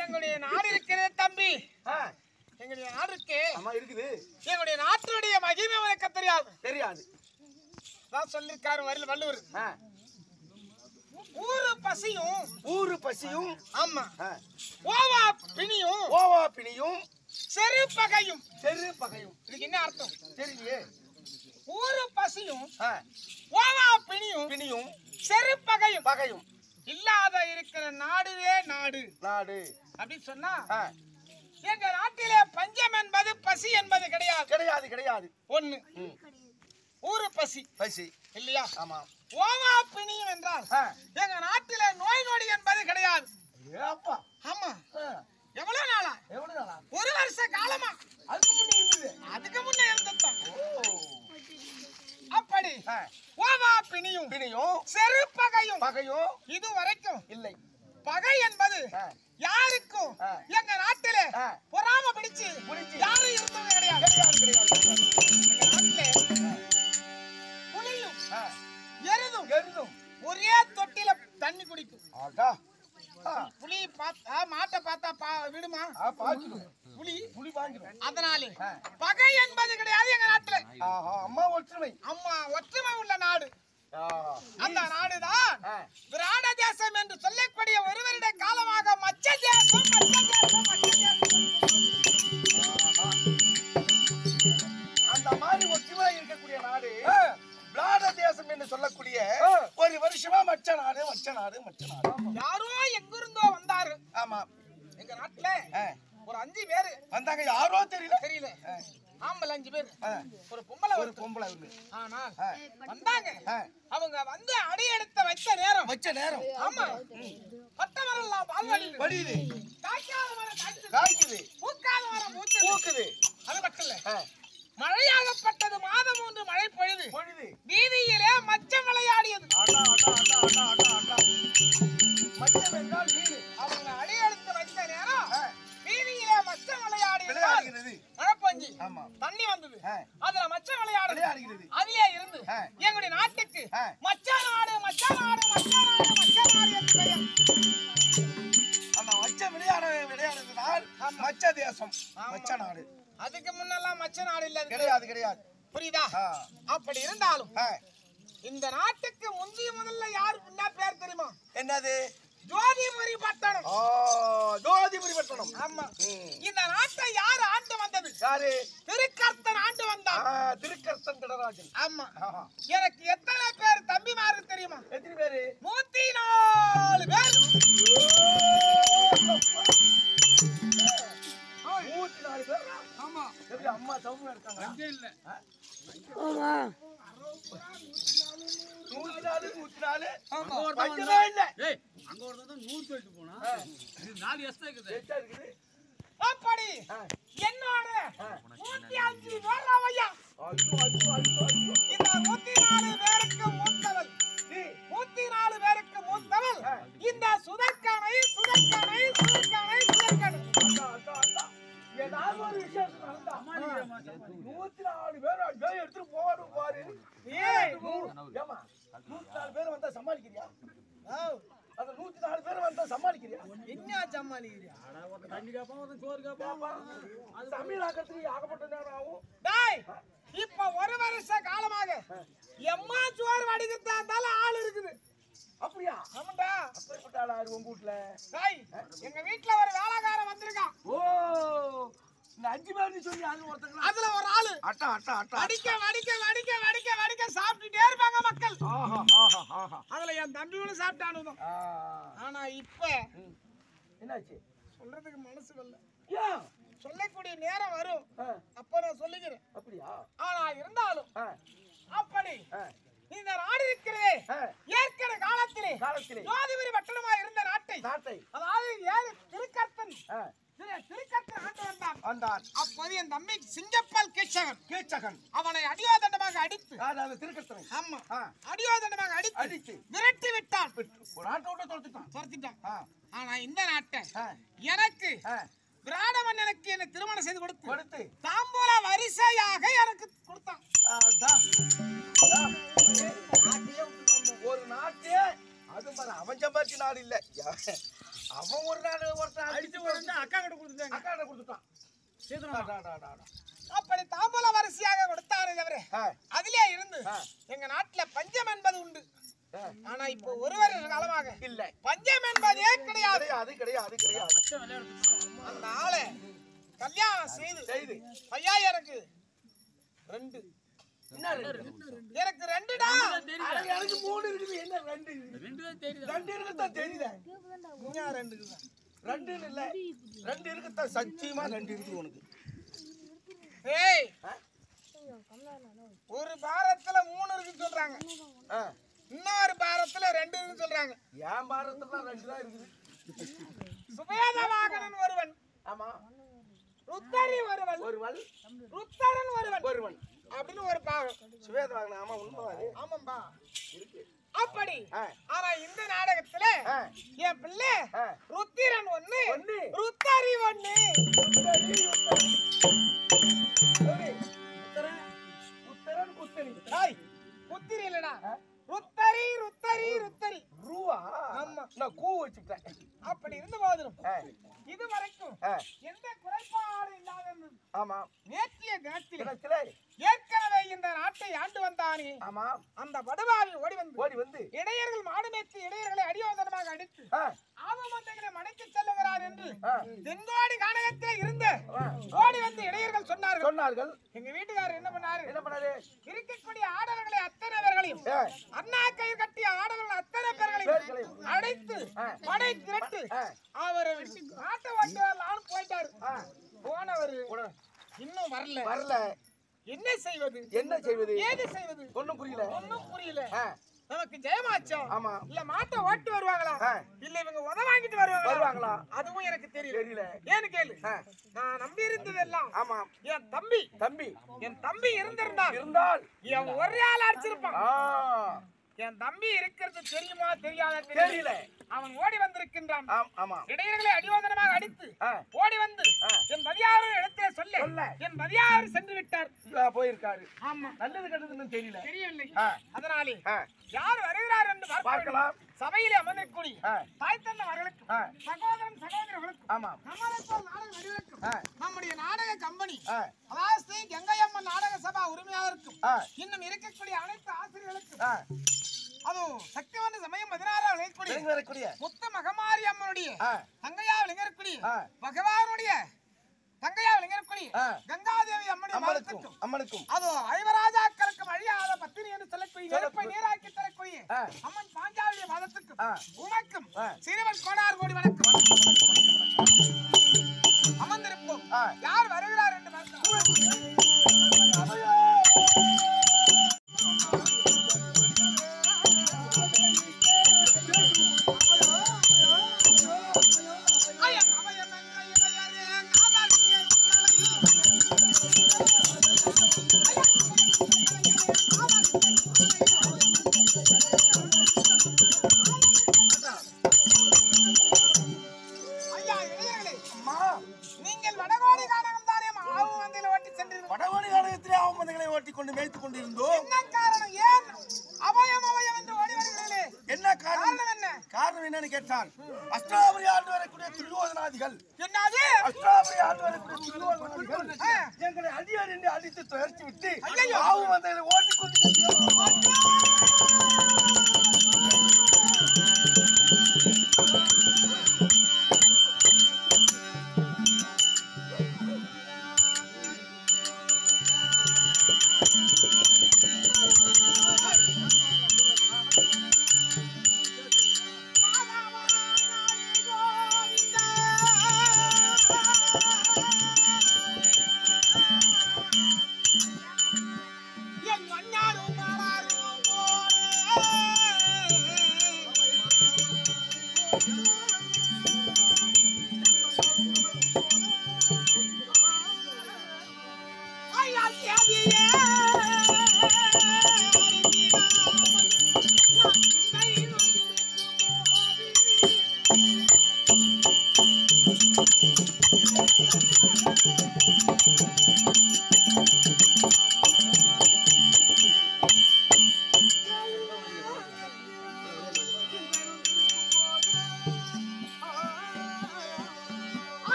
எங்களுடைய நாடு இருக்கிறது தம்பி. எங்களுடைய நாடு இருக்கு. ஆமா இருக்குது. எங்களுடைய நாட்டுடைய மகிமை உனக்கு தெரியாது. தான் சொல்லிருக்காரு வள்ளுவர். ஊரு பசியும் ஆமா ஓவா பிணியும் செரு பகையும் இதுக்கு என்ன அர்த்தம் தெரியலையே. ஊரு பசியும் ஓவா பிணியும் செரு பகையும் இல்லாத இருக்கிற நாடுவே நாடு அப்படின்னு சொன்னா எங்க நாட்டிலே பஞ்சம் என்பது பசி என்பது கிடையாது. ஒண்ணு ஊரு பசி இல்லையா? ஆமா. ஓவா பிணியும் என்றால் எங்க நாட்டிலே நோய் நொடி என்பது கிடையாது. ஆமா. எவ்வளவு நாளா? ஒரு வருஷ காலமா. அதுக்கு முன்ன இருந்தது. அப்படி ஓவா பிணியும் செரு பகையும் இது வரைக்கும் இல்லை. பகை என்பது யாருக்கும் எங்க நாட்டிலே பொறாம பிடிச்சு யாரும் இருந்தது கிடையாது. புலியும் எருதும் ஒரே தொட்டில தண்ணி குடிக்கும். புலி மாட்டை பார்த்தா விடுமா? புலி வாங்கிடும். அதனால பகை என்பது கிடையாது எங்க நாட்டுல. அம்மா ஒற்றுமை உள்ள நாடு. அந்த நாடுதான் விராட தேசம் என்று சொல்லக்கூடிய ஒருவருட காலமாக மச்ச தேசம். அந்த மாதிரி ஒற்றுமை இருக்கக்கூடிய நாடு விராட தேசம் என்று சொல்லக்கூடிய ஒரு வருஷமா மச்ச நாடு. யாரோ எங்கிருந்தோ வந்தாரு. ஆமா. எங்க நாட்டுல ஒரு 5 பேரு வந்தாங்க. யாரோ தெரியல. ஆம்பளை 5 பேர், ஒரு பொம்பளை. ஆனால் வந்தாங்க. அவங்க வந்து அடி எடுத்த வச்ச நேரம் ஆமா பட்டவரெல்லாம் பால் வடியுது. காய்க்காத மரம் காய்க்குது. பூக்காத மரம் பூக்குது. அது மட்டும் இல்ல, மழையாகப்பட்டது மாதம் 3 மழை பொழுது வீதியிலே மச்சம் விளையாடியது. அவங்க அடி எடுத்து வைத்த நேரம் வீதியிலே மச்சம் விளையாடியது. மழை பொஞ்சி தண்ணி வந்தது. அதுல மச்சம் விளையாடுகிறது. அதிலே இருந்து எங்களுடைய நாட்டுக்கு மச்ச நாடு என்று பெயர். அந்த மச்சம் விளையாடுறதுனால் மச்ச தேசம், மச்ச நாடு. அதுக்கு முன்னெல்லாம் மச்ச நாடு இல்ல, கிடையாது. புரியுதா? அப்படி இருந்தாலும் இந்த நாட்டுக்கு முதல்ல யாருக்கு என்ன பேர் தெரியுமா? என்னது? ஜோதிபுரி பட்டணம். வெட்டணும். ஆமா. இந்த நாட்டை யார் ஆண்டு வந்தது? யாரு? திருக்கர்த்தன் ஆண்டு வந்தான். திருக்கர்த்தன் திடராஜன். ஆமா. எனக்கு எத்தனை பேர் தம்பிமாரு தெரியுமா? எத்தனை பேரு? 104 பேர். 104 பேர். ஆமா. எப்படி அம்மா சௌமியா இருக்காங்க? அங்க இல்ல. ஆமா. 104 104. ஆமா. பஞ்சமே இல்ல. ஏய் அங்க ஒருத்தன் 100 சொல்லிட்டு போனா. இது 4 எக்ஸ்ட்ரா இருக்குது. எச்சா இருக்குது. அப்படி என்னோட 105 பேர் ஐயா. இந்த 104 பேருக்கு மூத்தவள். 104 பேருக்கு மூத்தவள் இந்த சுதர்கனை. ஏதாவது ஒரு விசேஷம் நடந்தா 104 பேர் எடுத்து போடும் பாரு. ஏமா 104 பேர் வந்தா சமாளிக்கிறியா? அந்த 104 பேர் வந்தா சமாளிக்கிறியா? என்ன சமாளிக்கிறியா? தண்ணி கேப்பா சோறு கேப்பா. அது தமிழ் ஆக்கிறதுக்கு ஆகப்பட்ட நேரம் ஆகும். டேய் இப்ப ஒரு வருஷ காலமாக எம்மா சோறு வடிக்கிறதா இருந்தாலும் ஆள் இருக்குது. அப்படியா? ஆமாடா. அப்படிப்பட்ட ஆளா உங்க வீட்ல? டேய் எங்க வீட்ல ஒரு வேலைக்காரன் வந்திருக்கான். ஓ இந்த 5 பேர் சொல்லி அது ஒருத்தங்க. அதுல ஒரு ஆளு அட்டா வடிக்க சாப்பிட்டுட்டே இருப்பாங்க மக்கள். ஆஹா. அதுல என் தம்பியும் சாப்பிட்டானு. ஆனா இப்ப என்னாச்சு? சொல்றதுக்கு மனசு வரல. ஏன்? சொல்லக்கூடிய நேரம் வரும். அப்ப நான் சொல்லுகிறேன். அப்படியா? ஆனா இருந்தாலும் அப்படி இந்த நாடு இருக்கிறதே ஏற்கனவே காலத்திலே ஜோதிபுரி பட்டணமா இருந்த நாட்டை அதாவது ஏழு திருக்கர்த்தன் ஆண்டு வந்தான். அப்போது என் தம்பி சிங்கப்பால் கீச்சகன் அவனை அடியோதண்டமாக அடித்து திருக்கர்த்தனை அடியோதண்டமாக அடித்து விரட்டி விட்டான். துரத்திட்டான். ஆனா இந்த நாட்டை எனக்கு விராட மன்னனுக்கு என்ன திருமணம் செய்து கொடுத்து தாம்பூல வரிசையாக எனக்கு கொடுத்தான். ஒரு நாட்டே அது அவன் சம்பாதிச்ச நாடு இல்ல. அவன் ஒரு நாடு ஒருத்தன் அடிச்சு அக்கா கிட்ட கொடுத்துட்டான். அப்படி தாம்பூல வரிசையாக கொடுத்தாரு தவிர அதிலே இருந்து எங்க நாட்டுல பஞ்சம் என்பது உண்டு. ஆனா இப்போ ஒரு வருஷ காலமாக இல்ல பஞ்சம் என்பதே கிடையாது. அந்த ஆளை கல்யாணம் செய்து ஐயா எனக்கு 2 எனக்கு 2டா. எனக்கு 3 இருக்குது. என்ன 2? 2 இருக்குதான் தெரியல. 2 இல்ல 2 இருக்குதான் சத்தியமா 2 இருக்குது உனக்கு. ஏய் ஒரு பாரத்துல 3 இருக்கு சொல்றாங்க. இன்னொரு பாரத்துல 2 இருக்கு சொல்றாங்க. என் பாரத்துல 2 தான் இருக்குது. சுபேத வாகனன் ஒருவன். ஆமா. ருத்தரி ஒருவன். ருத்தரன் ஒருவன். அப்படின்னு ஒரு பாகம். சுவேத வாகனம். ஆமா உண்மைதான். ஆமாம்பா இருக்கு. அப்படி ஆனா இந்த நாடகத்துல என் பிள்ளை ருத்திரன் 1 ருத்தரி 1. புத்திரி இல்லடா ருத்தரி ரூவா. ஆமா நான் கூ வச்சுட்டேன். அப்படி இருந்த போதிலும் இது வரைக்கும் எந்த குறைபாடு இல்லாத ஆமா நேற்றிய தினத்திலே ஏற்கனவே இந்த நாட்டை ஆண்டு வந்தானே. ஆமா அந்த படுபாவி ஓடி வந்து இடையர்கள் மாடு மேய்த்து இடையர்களை அடியோதனமாக அடித்து ஆபமந்தங்களை மடைத்து செல்லுகிறார் என்று தென்கோடி கானகத்தில் இருந்து ஓடி வந்து இடையர்கள் சொன்னார்கள். எங்க வீட்டுக்காரர் என்ன பண்ணாரு? இருக்கக்கூடிய ஆடவர்களை அத்தனை பேர்களையும் அண்ணா கயிறு கட்டிய ஆடவர்கள் அத்தனை பேர்களையும் அடைத்து படை திரட்டு அவர் நாட்டை ஓட்டுவார் போயிட்டாரு. போனவர் இன்னும் வரல. என்ன செய்வது? ஏது செய்வது? ஒண்ணும் புரியல. நமக்கு ஜெயமாச்சோம். ஆமா இல்ல மாட்டை ஓட்டு வருவாங்களா இல்ல இவங்க உத வாங்கிட்டு வருவாங்களா? அதுவும் எனக்கு தெரியல. ஏன்னு கேளு. நான் நம்பி இருந்ததெல்லாம் ஆமா என் தம்பி இருந்தால் என் ஒரே ஆள் அடிச்சிருப்பான். என் தம்பி இருக்கிறது தெரியுமா தெரியல. அவன் ஓடி வந்திருக்கின்றான். இடையர்களை அடியோதனமாக அடித்து ஓடி வந்து என் மதியாறு இடத்திலே சொல்ல என் மதியாறு சென்று விட்டார். போயிருக்காரு. ஆமா நல்லது கெட்டதுன்னு தெரியவில்லை. அதனாலே யார் வருகிறார் என்று பார்க்கலாம். சபையிலே அமர்ந்திருக்கூடிய தாய் தந்தவர்களுக்கும் சகோதரர்களுக்கும் நம்முடைய நாடக கம்பெனி அதாவது கங்கையம்மன் நாடக சபா உரிமையாளருக்கும் இன்னும் இருக்கக்கூடிய அனைத்து ஆசிரியர்களுக்கும் அதுவும் சக்திவான சமயம் 16 முத்து மகமாரி அம்மனுடைய தங்கையாவில் இருக்கக்கூடிய பகவானுடைய தங்கையாவில் இருக்கக்கூடிய கங்காதேவி அம்மனுக்கும் அது ஐவராஜாக்களுக்கும் அழியாத பத்தினி என்று சொல்லக்கூடிய நெருப்பை நீராக்கி தரக்கூடிய அம்மன் பாஞ்சாலிய மதத்துக்கும் உமக்கும் சிறுவன் கோடார் கோடி வணக்கம். அமர்ந்திருப்போம். யார் வருகிறார் என்று பார்க்கலாம். அஷ்டாபுரி ஆண்டு வரக்கூடிய துரியோதனாதிகள் எங்களை அடியார் என்று அடித்து துயர்ச்சி விட்டு பாவம் வந்ததை ஓட்டிக்கொண்டு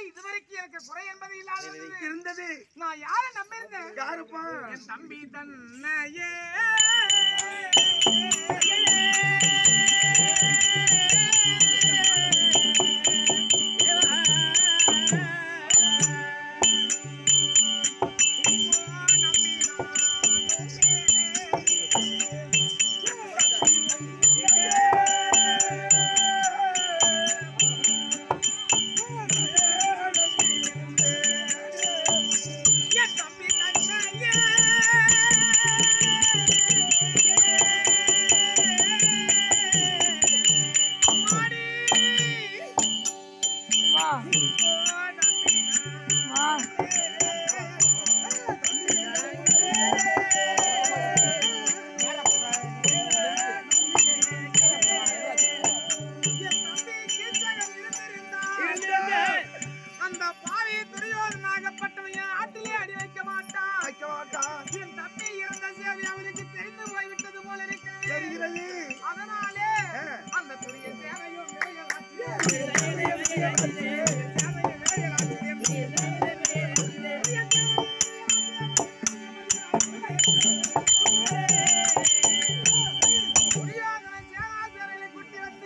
இதுவரைக்கும் எனக்கு குறை என்பது இல்லாதது இருந்தது. நான் யாரை நம்பியிருந்தேன்? யாருப்பா? என் தம்பி தன்னையே. அந்த பாவி துரியோதனாகப்பட்டவன் என் ஆட்டிலே அடி வைக்க மாட்டான். என் தம்பி இறந்த சேவை அவருக்கு தெரிந்து போய்விட்டது போல இருக்கிறது. அதனாலே அந்த துரிய சேவையும்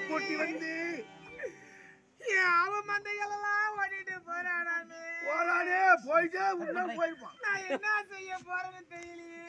கூட்டி வந்து அவன் மந்தைகள் எல்லாம் ஓடிட்டு போறானே. போயிட்டே உள்ள போயிருப்பான். நான் என்ன செய்ய போறேன்னு தெரியலையே.